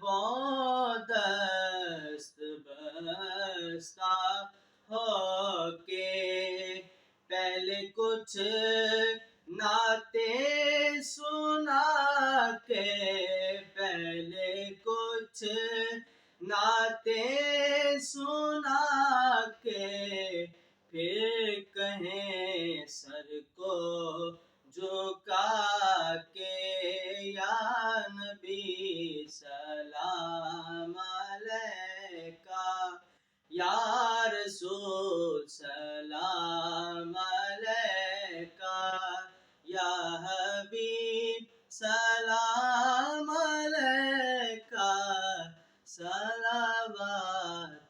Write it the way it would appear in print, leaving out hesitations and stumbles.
وہ دست بستہ ہو کے پہلے کچھ نعتیں سنا کے، پہلے کچھ نعتیں سنا کے، پھر کہیں سر کو جھکا کے یا نبی سلام علیکہ، یا رسول سلام علیکہ، یا حبیب سلام علیکہ، صلوات